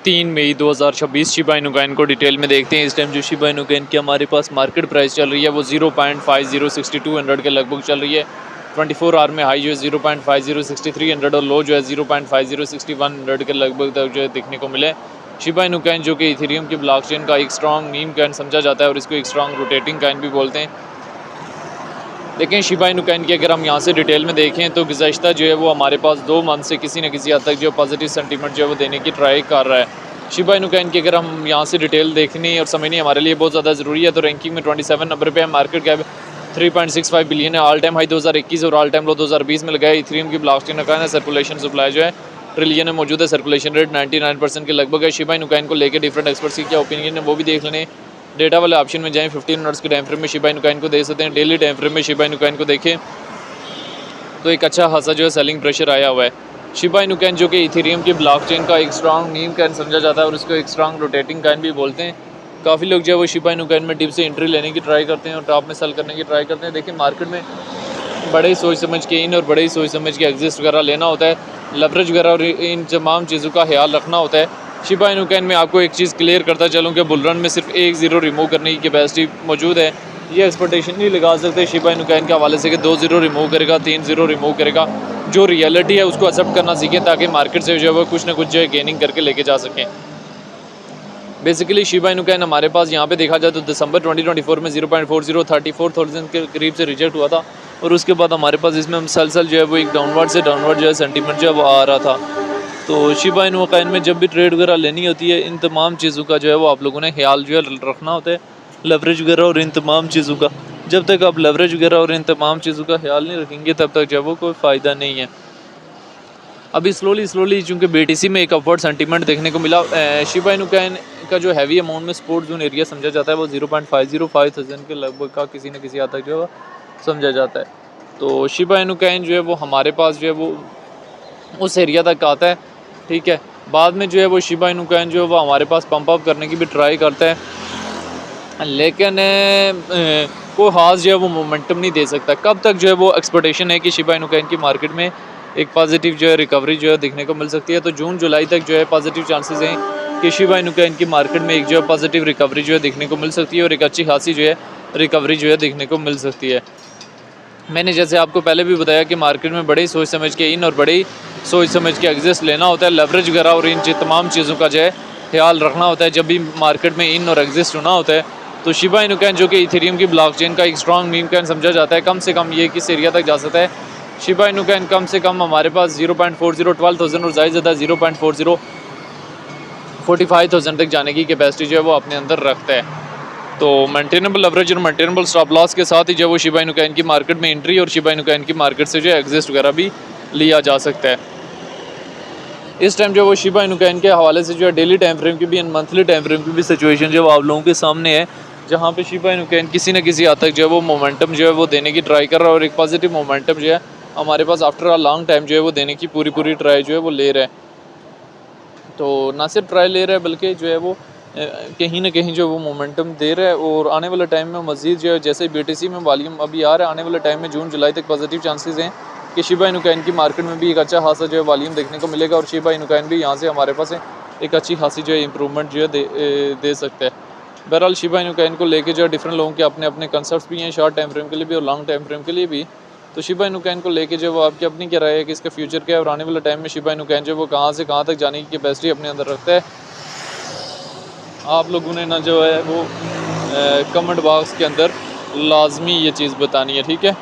3 मई 2026 Shiba Inu coin को detail में देखते हैं। इस टाइम जो शिबा इनु कॉइन की हमारे पास मार्केट प्राइस चल रही है वो 0.5062 के लगभग चल रही है। 24 आवर में हाई जो है 0.5063 और लो जो है 0.5061 के लगभग तक जो है देखने को मिले। शिबा इनु कॉइन जो कि इथेरियम की ब्लॉकचेन का एक स्ट्रॉन्ग मीम कॉइन समझा जाता है और इसको एक स्ट्रॉन्ग रोटेटिंग कॉइन भी बोलते हैं। देखें शिबा इनु कॉइन की अगर हम यहाँ से डिटेल में देखें तो गुज़श्ता जो है वो हमारे पास 2 मंथ से किसी न किसी हद तक जो पॉजिटिव सेंटीमेंट जो है वो देने की ट्राई कर रहा है। शिबा इनु कॉइन की अगर हम यहाँ से डिटेल देखनी और समझनी हमारे लिए बहुत ज़्यादा ज़रूरी है तो रैंकिंग में 27 नंबर पे है। मार्केट कैप 3.65 बिलियन है। ऑल टाइम हाई 2021 और ऑल टाइम लो 2020 में लगाया। इथेरियम की ब्लॉकचेन का सर्कुलेशन सप्लाई जो है ट्रिलियन में मौजूद है। सर्कुलेशन रेट 99% के लगभग है। शिबा इनु कॉइन को लेकर डिफरेंट एक्सपर्ट्स की क्या ओपिनियन है वो भी देख लें। डेटा वाले ऑप्शन में जाएं, 15 मिनट्स के टाइम फ्रेम में शिबा इनु कॉइन को देख सकते हैं। डेली टाइम फ्रेम में शिबा इनु कॉइन को देखें तो एक अच्छा खासा जो है सेलिंग प्रेशर आया हुआ है। शिबा इनु कॉइन जो कि इथेरियम की ब्लॉकचेन का एक स्ट्रॉन्ग मीम कॉइन समझा जाता है और उसको एक स्ट्रॉन्ग रोटेटिंग कॉइन भी बोलते हैं। काफ़ी लोग जो है वो शिबा इनु कॉइन में डिप से एंट्री लेने की ट्राई करते हैं और टॉप में सेल करने की ट्राई करते हैं। देखिए मार्केट में बड़े ही सोच समझ के इन और बड़े ही सोच समझ के एग्जिस्ट वगैरह लेना होता है, लेवरेज वगैरह और इन तमाम चीज़ों का ख्याल रखना होता है। शिबा इनु कॉइन में आपको एक चीज़ क्लियर करता चलूँ कि बुल रन में सिर्फ 1 0 रिमूव करने की कैपेसिटी मौजूद है। ये एक्सपेक्टेशन नहीं लगा सकते शिबा इनु कॉइन के हवाले से कि 2 0 रिमूव करेगा, 3 0 रिमूव करेगा। जो रियलिटी है उसको एक्सेप्ट करना सीखें ताकि मार्केट से जो है वो कुछ ना कुछ जो है गेनिंग करके लेके जा सकें। बेसिकली शिबा इनु कॉइन हमारे पास यहाँ पे देखा जाए तो दिसंबर 2024 में 0.40 34,000 के करीब से रिजेक्ट हुआ था और उसके बाद हमारे पास इसमें मुसलसल जो है वो एक डाउनवर्ड से डाउनवर्ड जो है सेंटीमेंट जो है वो आ रहा था। तो शिबा इनु कॉइन में जब भी ट्रेड वगैरह लेनी होती है इन तमाम चीज़ों का जो है वो आप लोगों ने ख्याल जो है रखना होता है, लेवरेज वगैरह और इन तमाम चीज़ों का। जब तक आप लेवरेज वगैरह और इन तमाम चीज़ों का ख्याल नहीं रखेंगे तब तक जो है वो कोई फ़ायदा नहीं है। अभी स्लोली चूँकि BTC में एक अपवर्ड सेंटीमेंट देखने को मिला। शिबा इनु कॉइन का जो हैवी अमाउंट में सपोर्ट जोन एरिया समझा जाता है वो 0.505,000 के लगभग का किसी न किसी हद तक जो है समझा जाता है। तो शिबा इनु कॉइन जो है वो हमारे पास जो है वो उस एरिया तक आता है, ठीक है। बाद में जो है वो शिबा इनु कॉइन जो है वो हमारे पास पंप अप करने की भी ट्राई करता है, लेकिन कोई खास जो है वो मोमेंटम नहीं दे सकता। कब तक जो है वो एक्सपेक्टेशन है कि शिबा इनु कॉइन की मार्केट में एक पॉजिटिव जो है रिकवरी जो है देखने को मिल सकती है। तो जून जुलाई तक जो है पॉजिटिव चांसेस हैं कि शिबा इनु कॉइन की मार्केट में एक जो है पॉजिटिव रिकवरी जो है देखने को मिल सकती है और एक अच्छी खासी जो है रिकवरी जो है देखने को मिल सकती है। मैंने जैसे आपको पहले भी बताया कि मार्केट में बड़ी सोच समझ के इन और बड़ी सोच समझ के एग्जिस्ट लेना होता है, लेवरेज वगैरह और इन तमाम चीज़ों का जो है ख्याल रखना होता है जब भी मार्केट में इन और एग्जिस्ट होना होता है। तो शिबा इनु कॉइन जो कि इथेरियम की ब्लॉकचेन का एक स्ट्रॉन्ग मीम कॉइन समझा जाता है, कम से कम ये किस एरिया तक जा सकता है। शिबा इनु कॉइन कम से कम हमारे पास 0.40 12,000 और ज़्यादा 0.40 45,000 तक जाने की कैपेसिटी जो है वो अपने अंदर रखता है। तो मेंटेनेबल लेवरेज और मेंटेनेबल स्टॉप लॉस के साथ ही जो वो शिबा इनु कॉइन की मार्केट में एंट्री और शिबा इनु कॉइन की मार्केट से जो है एग्जिस्ट वगैरह भी लिया जा सकता है। इस टाइम जो वो शिबा इनु कॉइन के हवाले से जो है डेली टाइम फ्रेम की भी एंड मंथली टाइम फ्रेम की भी सिचुएशन जो आप लोगों के सामने है, जहाँ पे शिबा इनु कॉइन किसी न किसी हद तक जो है वो मोमेंटम जो है वो देने की ट्राई कर रहा है और एक पॉजिटिव मोमेंटम जो है हमारे पास आफ्टर अ लॉन्ग टाइम जो है वो देने की पूरी ट्राई जो है वो ले रहा है। तो ना सिर्फ ट्राई ले रहा है बल्कि जो है वो कहीं ना कहीं जो वो मोमेंटम दे रहा है और आने वाले टाइम में मज़ीद जो है जैसे BTC में वॉल्यूम अभी आ रहा है, आने वाले टाइम में जून जुलाई तक पॉजिटिव चांसेस हैं कि शिबा इनु कॉइन की मार्केट में भी एक अच्छा खासा जो है वॉल्यूम देखने को मिलेगा और शिबा इनु कॉइन भी यहाँ से हमारे पास एक अच्छी खासी जो है इंप्रूवमेंट जो है दे सकता है। बहरहाल शिबा इनु कॉइन को लेके जो है डिफरेंट लोगों के अपने अपने कंसेप्ट्स भी हैं, शॉर्ट टाइम फ्रेम के लिए भी और लॉन्ग टाइम फ्रेम के लिए भी। तो शिबा इनु कॉइन को लेके जो वो आपकी अपनी क्या राय है कि इसका फ्यूचर क्या है और आने वाले टाइम में शिबा इनु कॉइन जो वो कहाँ से कहाँ तक जाने की कैपेसिटी अपने अंदर रखता है। आप लोगों ने ना जो है वो कमेंट बॉक्स के अंदर लाजमी ये चीज़ बतानी है, ठीक है।